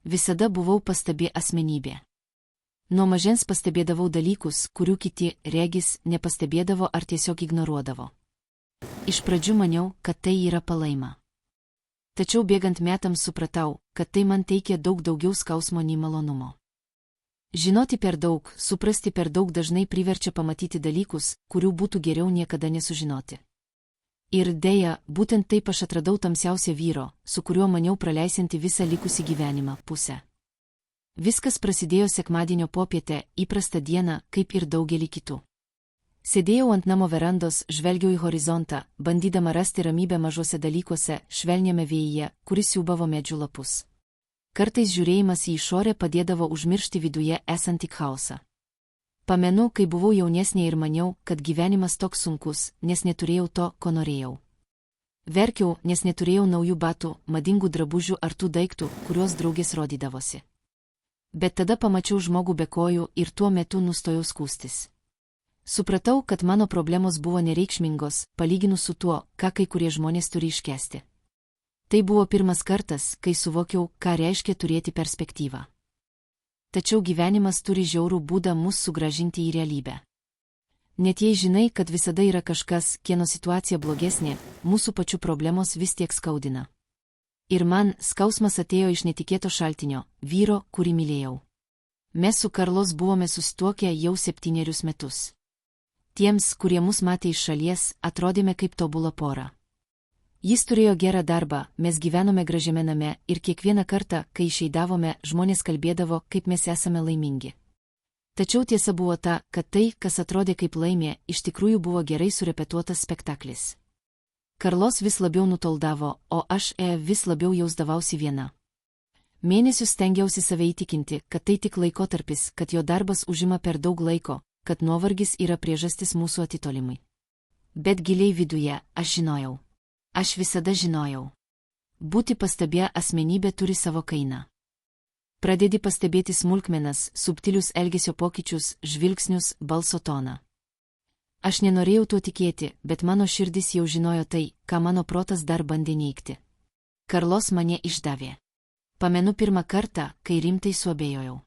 Visada buvau pastabi asmenybė. Nuo mažens pastebėdavau dalykus, kurių kiti, regis, nepastebėdavo ar tiesiog ignoruodavo. Iš pradžių maniau, kad tai yra palaima. Tačiau bėgant metams supratau, kad tai man teikė daug daugiau skausmo nei malonumo. Žinoti per daug, suprasti per daug dažnai priverčia pamatyti dalykus, kurių būtų geriau niekada nesužinoti. Ir dėja, būtent taip aš atradau tamsiausią vyro, su kuriuo maniau praleisinti visą likusį gyvenimą, pusę. Viskas prasidėjo sekmadienio popietę, įprastą dieną, kaip ir daugelį kitų. Sėdėjau ant namo verandos, žvelgiau į horizontą, bandydama rasti ramybę mažuose dalykuose, švelniame vėjyje, kuris siūbavo medžių lapus. Kartais žiūrėjimas į išorę padėdavo užmiršti viduje esantį chaosą. Pamenu, kai buvau jaunesnė ir maniau, kad gyvenimas toks sunkus, nes neturėjau to, ko norėjau. Verkiau, nes neturėjau naujų batų, madingų drabužių ar tų daiktų, kuriuos draugės rodydavosi. Bet tada pamačiau žmogų be kojų ir tuo metu nustojau skųstis. Supratau, kad mano problemos buvo nereikšmingos, palyginus su tuo, ką kai kurie žmonės turi iškęsti. Tai buvo pirmas kartas, kai suvokiau, ką reiškia turėti perspektyvą. Tačiau gyvenimas turi žiaurų būdą mus sugrąžinti į realybę. Net jei žinai, kad visada yra kažkas, kieno situacija blogesnė, mūsų pačių problemos vis tiek skaudina. Ir man skausmas atėjo iš netikėto šaltinio, vyro, kurį mylėjau. Mes su Karlos buvome susituokę jau 7 metus. Tiems, kurie mus matė iš šalies, atrodėme kaip tobula pora. Jis turėjo gerą darbą, mes gyvenome gražiame name ir kiekvieną kartą, kai išeidavome, žmonės kalbėdavo, kaip mes esame laimingi. Tačiau tiesa buvo ta, kad tai, kas atrodė kaip laimė, iš tikrųjų buvo gerai surepetuotas spektaklis. Karlos vis labiau nutoldavo, o aš vis labiau jausdavausi viena. Mėnesius stengiausi save įtikinti, kad tai tik laikotarpis, kad jo darbas užima per daug laiko, kad nuovargis yra priežastis mūsų atitolimui. Bet giliai viduje, aš žinojau. Aš visada žinojau. Būti pastabia asmenybė turi savo kainą. Pradedi pastebėti smulkmenas, subtilius elgesio pokyčius, žvilgsnius, balso toną. Aš nenorėjau tuo tikėti, bet mano širdis jau žinojo tai, ką mano protas dar bandė neigti. Karlos mane išdavė. Pamenu pirmą kartą, kai rimtai suabejojau.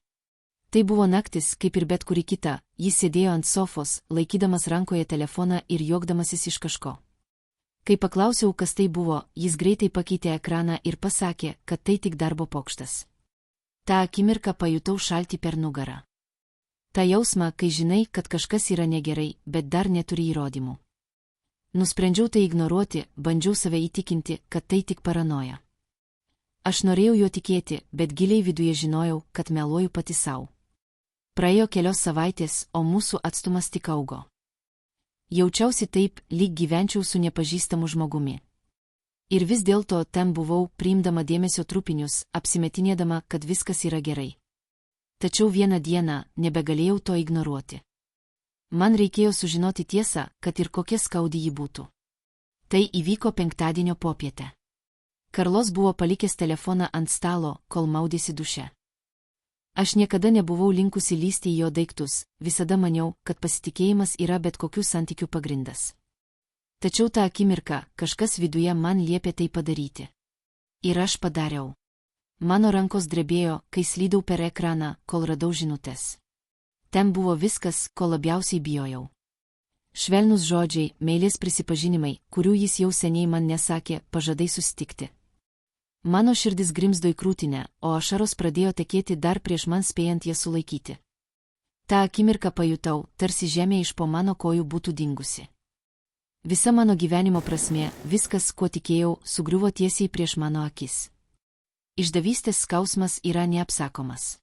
Tai buvo naktis, kaip ir bet kuri kita, jis sėdėjo ant sofos, laikydamas rankoje telefoną ir juokdamasis iš kažko. Kai paklausiau, kas tai buvo, jis greitai pakeitė ekraną ir pasakė, kad tai tik darbo pokštas. Ta akimirką pajutau šaltį per nugarą. Ta jausmą, kai žinai, kad kažkas yra negerai, bet dar neturi įrodymų. Nusprendžiau tai ignoruoti, bandžiau save įtikinti, kad tai tik paranoja. Aš norėjau juo tikėti, bet giliai viduje žinojau, kad meluoju pati sau. Praėjo kelios savaitės, o mūsų atstumas tik augo. Jaučiausi taip, lyg gyvenčiau su nepažįstamu žmogumi. Ir vis dėlto ten buvau, priimdama dėmesio trupinius, apsimetinėdama, kad viskas yra gerai. Tačiau vieną dieną nebegalėjau to ignoruoti. Man reikėjo sužinoti tiesą, kad ir kokia skaudi ji būtų. Tai įvyko penktadienio popietę. Karlos buvo palikęs telefoną ant stalo, kol maudėsi duše. Aš niekada nebuvau linkusi lysti į jo daiktus, visada maniau, kad pasitikėjimas yra bet kokių santykių pagrindas. Tačiau tą akimirką kažkas viduje man liepė tai padaryti. Ir aš padariau. Mano rankos drebėjo, kai slydau per ekraną, kol radau žinutes. Ten buvo viskas, ko labiausiai bijojau. Švelnus žodžiai, meilės prisipažinimai, kurių jis jau seniai man nesakė, pažadai susitikti. Mano širdis grimzdo į krūtinę, o ašaros pradėjo tekėti dar prieš man spėjant jas sulaikyti. Ta akimirką pajutau, tarsi žemė iš po mano kojų būtų dingusi. Visa mano gyvenimo prasmė, viskas, kuo tikėjau, sugriuvo tiesiai prieš mano akis. Išdavystės skausmas yra neapsakomas.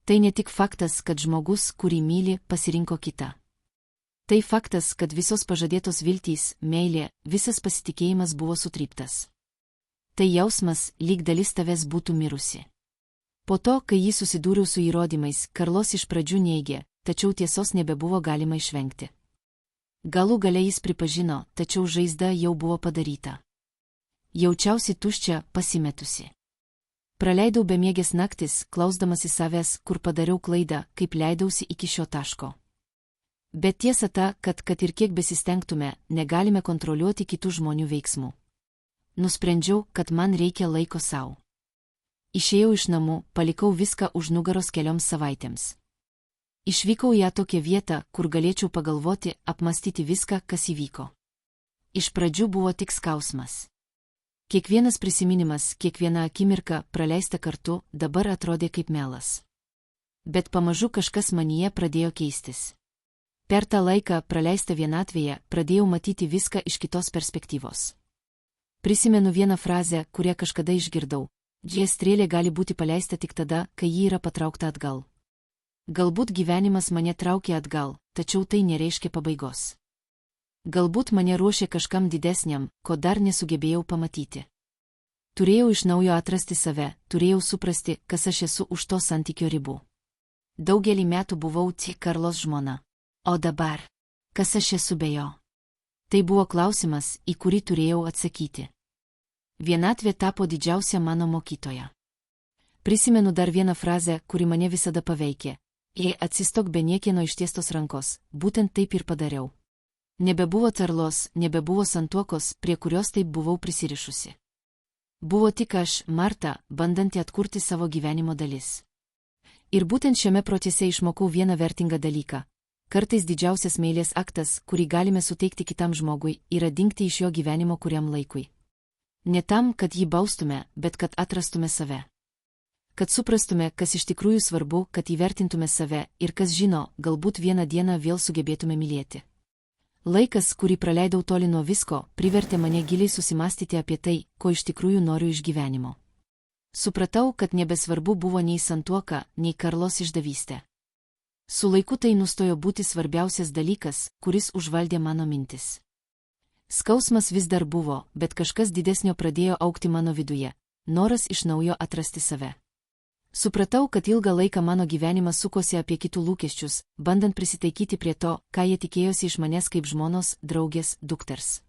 Tai ne tik faktas, kad žmogus, kurį myli, pasirinko kitą. Tai faktas, kad visos pažadėtos viltys, meilė, visas pasitikėjimas buvo sutryptas. Tai jausmas, lyg dalis tavęs būtų mirusi. Po to, kai jį susidūriau su įrodymais, Karlos iš pradžių neigė, tačiau tiesos nebebuvo galima išvengti. Galų gale jis pripažino, tačiau žaizda jau buvo padaryta. Jaučiausi tuščia, pasimetusi. Praleidau bemiegės naktis, klausdamasi savęs, kur padariau klaidą, kaip leidausi iki šio taško. Bet tiesa ta, kad ir kiek besistengtume, negalime kontroliuoti kitų žmonių veiksmų. Nusprendžiau, kad man reikia laiko sau. Išėjau iš namų, palikau viską už nugaros kelioms savaitėms. Išvykau į tokią vietą, kur galėčiau pagalvoti, apmastyti viską, kas įvyko. Iš pradžių buvo tik skausmas. Kiekvienas prisiminimas, kiekviena akimirka, praleista kartu, dabar atrodė kaip melas. Bet pamažu kažkas manyje pradėjo keistis. Per tą laiką, praleistą vienatvėje, pradėjau matyti viską iš kitos perspektyvos. Prisimenu vieną frazę, kurią kažkada išgirdau. Strėlė gali būti paleista tik tada, kai ji yra patraukta atgal. Galbūt gyvenimas mane traukė atgal, tačiau tai nereiškia pabaigos. Galbūt mane ruošė kažkam didesniam, ko dar nesugebėjau pamatyti. Turėjau iš naujo atrasti save, turėjau suprasti, kas aš esu už to santykio ribų. Daugelį metų buvau tik Karlos žmona. O dabar, kas aš esu be jo? Tai buvo klausimas, į kurį turėjau atsakyti. Vienatvė tapo didžiausia mano mokytoja. Prisimenu dar vieną frazę, kuri mane visada paveikė. Atsistok be niekieno ištiestos rankos, būtent taip ir padariau. Nebebuvo Carlos, nebebuvo santuokos, prie kurios taip buvau prisirišusi. Buvo tik aš, Marta, bandanti atkurti savo gyvenimo dalis. Ir būtent šiame procese išmokau vieną vertingą dalyką. Kartais didžiausias meilės aktas, kurį galime suteikti kitam žmogui, yra dingti iš jo gyvenimo kuriam laikui. Ne tam, kad jį baustume, bet kad atrastume save. Kad suprastume, kas iš tikrųjų svarbu, kad įvertintume save ir kas žino, galbūt vieną dieną vėl sugebėtume mylėti. Laikas, kurį praleidau toli nuo visko, privertė mane giliai susimastyti apie tai, ko iš tikrųjų noriu iš gyvenimo. Supratau, kad nebesvarbu buvo nei santuoka, nei Karlos išdavystė. Su laiku tai nustojo būti svarbiausias dalykas, kuris užvaldė mano mintis. Skausmas vis dar buvo, bet kažkas didesnio pradėjo augti mano viduje – noras iš naujo atrasti save. Supratau, kad ilgą laiką mano gyvenimas sukosi apie kitų lūkesčius, bandant prisitaikyti prie to, ką jie tikėjosi iš manęs kaip žmonos, draugės, dukters.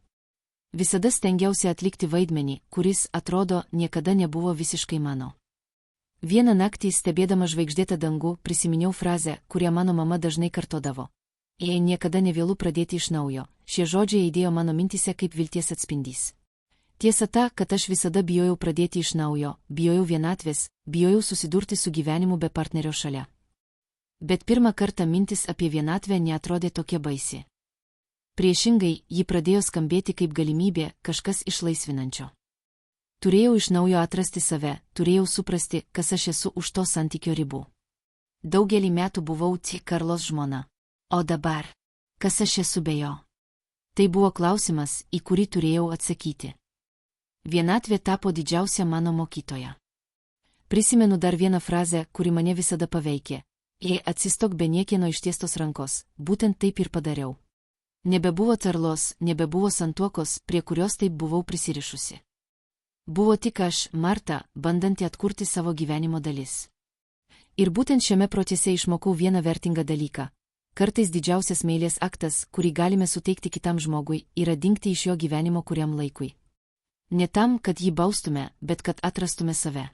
Visada stengiausi atlikti vaidmenį, kuris, atrodo, niekada nebuvo visiškai mano. Vieną naktį, stebėdama žvaigždėtą dangų, prisiminiau frazę, kurią mano mama dažnai kartodavo. Niekada nevėlu pradėti iš naujo. Šie žodžiai įdėjo mano mintise kaip vilties atspindys. Tiesa ta, kad aš visada bijojau pradėti iš naujo, bijojau vienatvės, bijojau susidurti su gyvenimu be partnerio šalia. Bet pirmą kartą mintis apie vienatvę neatrodė tokia baisi. Priešingai, ji pradėjo skambėti kaip galimybė, kažkas išlaisvinančio. Turėjau iš naujo atrasti save, turėjau suprasti, kas aš esu už to santykio ribų. Daugelį metų buvau tik Karlos žmona. O dabar, kas aš esu be jo? Tai buvo klausimas, į kurį turėjau atsakyti. Vienatvė tapo didžiausia mano mokytoja. Prisimenu dar vieną frazę, kuri mane visada paveikė. Atsistok be niekieno ištiestos rankos, būtent taip ir padariau. Nebebuvo Carlos, nebebuvo santuokos, prie kurios taip buvau prisirišusi. Buvo tik aš, Marta, bandanti atkurti savo gyvenimo dalis. Ir būtent šiame procese išmokau vieną vertingą dalyką. Kartais didžiausias meilės aktas, kurį galime suteikti kitam žmogui, yra dingti iš jo gyvenimo kuriam laikui. Ne tam, kad jį baustume, bet kad atrastume save.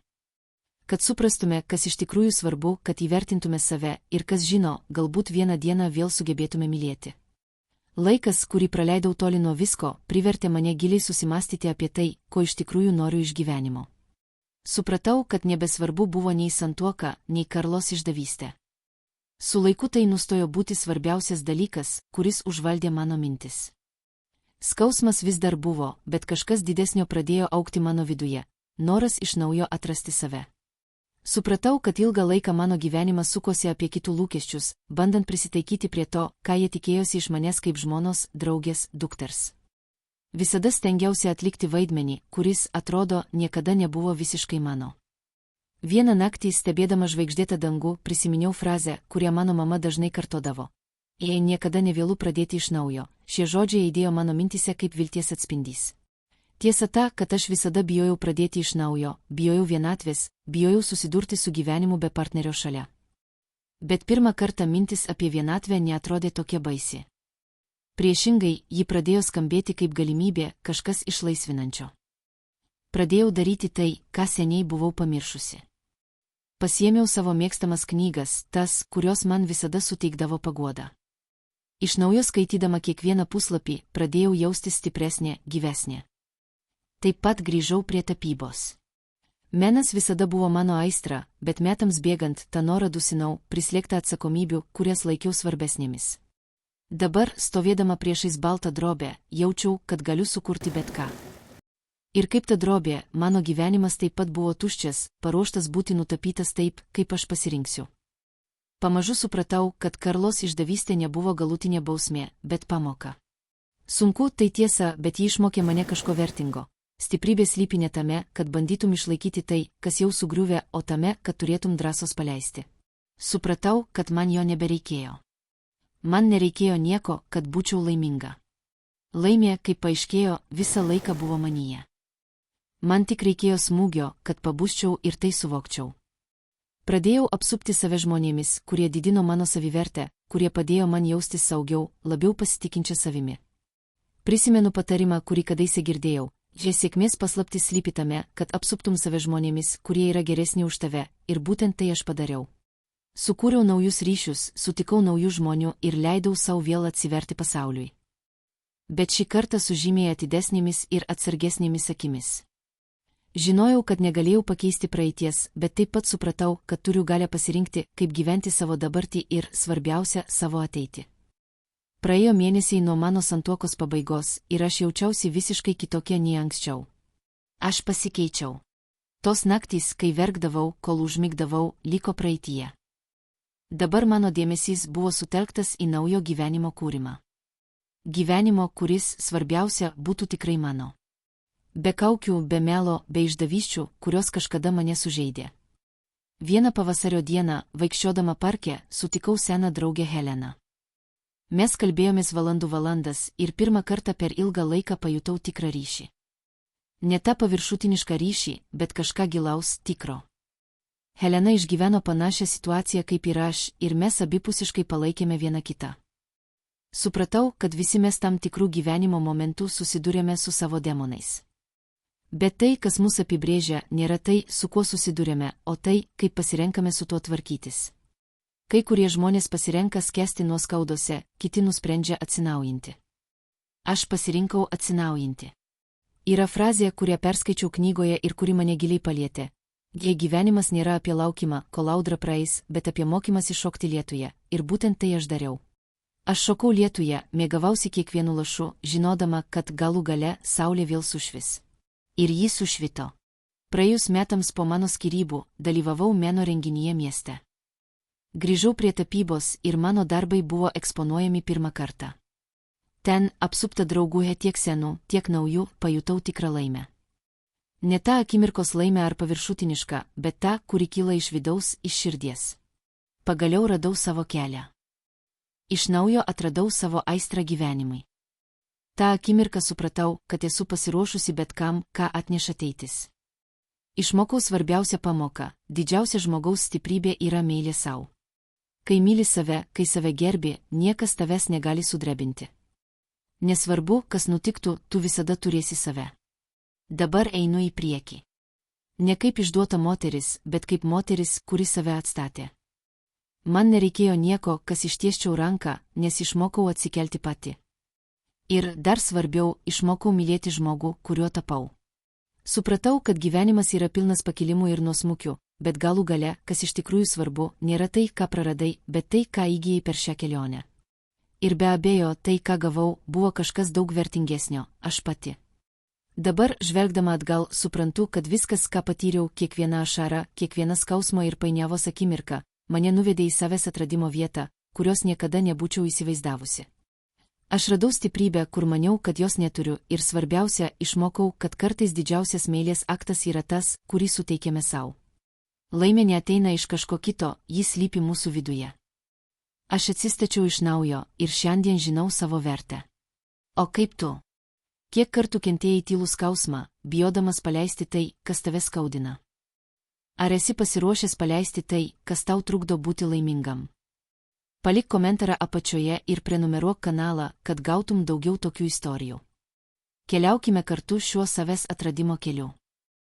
Kad suprastume, kas iš tikrųjų svarbu, kad įvertintume save ir kas žino, galbūt vieną dieną vėl sugebėtume mylėti. Laikas, kurį praleidau toli nuo visko, privertė mane giliai susimastyti apie tai, ko iš tikrųjų noriu iš gyvenimo. Supratau, kad nebesvarbu buvo nei santuoka, nei Karlos išdavystė. Su laiku tai nustojo būti svarbiausias dalykas, kuris užvaldė mano mintis. Skausmas vis dar buvo, bet kažkas didesnio pradėjo augti mano viduje – noras iš naujo atrasti save. Supratau, kad ilgą laiką mano gyvenimas sukosi apie kitų lūkesčius, bandant prisitaikyti prie to, ką jie tikėjosi iš manęs kaip žmonos, draugės, dukters. Visada stengiausi atlikti vaidmenį, kuris, atrodo, niekada nebuvo visiškai mano. Vieną naktį, stebėdama žvaigždėtą dangų, prisiminiau frazę, kurią mano mama dažnai kartodavo. Niekada nevėlu pradėti iš naujo. Šie žodžiai įdėjo mano mintise kaip vilties atspindys. Tiesa ta, kad aš visada bijojau pradėti iš naujo, bijojau vienatvės, bijojau susidurti su gyvenimu be partnerio šalia. Bet pirmą kartą mintis apie vienatvę neatrodė tokia baisi. Priešingai, ji pradėjo skambėti kaip galimybė, kažkas išlaisvinančio. Pradėjau daryti tai, ką seniai buvau pamiršusi. Pasiėmiau savo mėgstamas knygas, tas, kurios man visada suteikdavo paguodą. Iš naujo skaitydama kiekvieną puslapį, pradėjau jaustis stipresnė, gyvesnė. Taip pat grįžau prie tapybos. Menas visada buvo mano aistra, bet metams bėgant tą norą dusinau, prislėgta atsakomybių, kurias laikiau svarbesnėmis. Dabar, stovėdama priešais baltą drobę, jaučiau, kad galiu sukurti bet ką. Ir kaip ta drobė, mano gyvenimas taip pat buvo tuščias, paruoštas būti nutapytas taip, kaip aš pasirinksiu. Pamažu supratau, kad Karlos išdavystė nebuvo galutinė bausmė, bet pamoka. Sunku, tai tiesa, bet ji išmokė mane kažko vertingo. Stiprybė slypi ne tame, kad bandytum išlaikyti tai, kas jau sugriuvė, o tame, kad turėtum drąsos paleisti. Supratau, kad man jo nebereikėjo. Man nereikėjo nieko, kad būčiau laiminga. Laimė, kaip paaiškėjo, visą laiką buvo manyje. Man tik reikėjo smūgio, kad pabusčiau ir tai suvokčiau. Pradėjau apsupti save žmonėmis, kurie didino mano savivertę, kurie padėjo man jaustis saugiau, labiau pasitikinčia savimi. Prisimenu patarimą, kurį kadaise girdėjau. Sėkmės paslaptis slypi tame, kad apsuptum save žmonėmis, kurie yra geresni už tave, ir būtent tai aš padariau. Sukūriau naujus ryšius, sutikau naujų žmonių ir leidau savo vėl atsiverti pasauliui. Bet šį kartą su žymiai atidesnėmis ir atsargesnėmis akimis. Žinojau, kad negalėjau pakeisti praeities, bet taip pat supratau, kad turiu galę pasirinkti, kaip gyventi savo dabartį ir, svarbiausia, savo ateitį. Praėjo mėnesiai nuo mano santuokos pabaigos ir aš jaučiausi visiškai kitokia nei anksčiau. Aš pasikeičiau. Tos naktys, kai verkdavau, kol užmigdavau, liko praeityje. Dabar mano dėmesys buvo sutelktas į naujo gyvenimo kūrimą. Gyvenimo, kuris, svarbiausia, būtų tikrai mano. Be kaukių, be melo, be išdavysčių, kurios kažkada mane sužeidė. Vieną pavasario dieną, vaikščiodama parke, sutikau seną draugę Heleną. Mes kalbėjomės valandas ir pirmą kartą per ilgą laiką pajutau tikrą ryšį. Ne tą paviršutinišką ryšį, bet kažką gilaus, tikro. Helena išgyveno panašią situaciją kaip ir aš, ir mes abipusiškai palaikėme vieną kitą. Supratau, kad visi mes tam tikrų gyvenimo momentų susidūrėme su savo demonais. Bet tai, kas mus apibrėžia, nėra tai, su kuo susidūrėme, o tai, kaip pasirenkame su tuo tvarkytis. Kai kurie žmonės pasirenka skęsti nuoskaudose, kiti nusprendžia atsinaujinti. Aš pasirinkau atsinaujinti. Yra frazė, kurią perskaičiau knygoje ir kuri mane giliai palietė. Jei gyvenimas nėra apie laukimą, kol audra praeis, bet apie mokymąsi šokti lietuje, ir būtent tai aš dariau. Aš šokau lietuje, mėgavausi kiekvienu lašu, žinodama, kad galų gale saulė vėl sušvis. Ir ji sušvito. Praėjus metams po mano skyrybų, dalyvavau meno renginyje mieste. Grįžau prie tapybos ir mano darbai buvo eksponuojami pirmą kartą. Ten, apsupta draugų tiek senų, tiek naujų, pajutau tikrą laimę. Ne tą akimirkos laimę ar paviršutinišką, bet tą, kuri kyla iš vidaus, iš širdies. Pagaliau radau savo kelią. Iš naujo atradau savo aistrą gyvenimui. Ta akimirką supratau, kad esu pasiruošusi bet kam, ką atneša ateitis. Išmokau svarbiausią pamoką – didžiausia žmogaus stiprybė yra meilė sau. Kai myli save, kai save gerbi, niekas tavęs negali sudrebinti. Nesvarbu, kas nutiktų, tu visada turėsi save. Dabar einu į priekį. Ne kaip išduota moteris, bet kaip moteris, kuri save atstatė. Man nereikėjo nieko, kas ištiesčiau ranką, nes išmokau atsikelti pati. Ir, dar svarbiau, išmokau mylėti žmogų, kuriuo tapau. Supratau, kad gyvenimas yra pilnas pakilimų ir nuosmukių, bet galų gale, kas iš tikrųjų svarbu, nėra tai, ką praradai, bet tai, ką įgijai per šią kelionę. Ir be abejo, tai, ką gavau, buvo kažkas daug vertingesnio – aš pati. Dabar, žvelgdama atgal, suprantu, kad viskas, ką patyriau, kiekviena ašara, kiekviena skausmo ir painiavos akimirka, mane nuvedė į savęs atradimo vietą, kurios niekada nebūčiau įsivaizdavusi. Aš radau stiprybę, kur maniau, kad jos neturiu, ir svarbiausia, išmokau, kad kartais didžiausias meilės aktas yra tas, kurį suteikėme savo. Laimė neateina iš kažko kito, jis slypi mūsų viduje. Aš atsistačiau iš naujo ir šiandien žinau savo vertę. O kaip tu? Kiek kartų kentėjai tylų skausmą, bijodamas paleisti tai, kas tave skaudina? Ar esi pasiruošęs paleisti tai, kas tau trukdo būti laimingam? Palik komentarą apačioje ir prenumeruok kanalą, kad gautum daugiau tokių istorijų. Keliaukime kartu šiuo savęs atradimo keliu.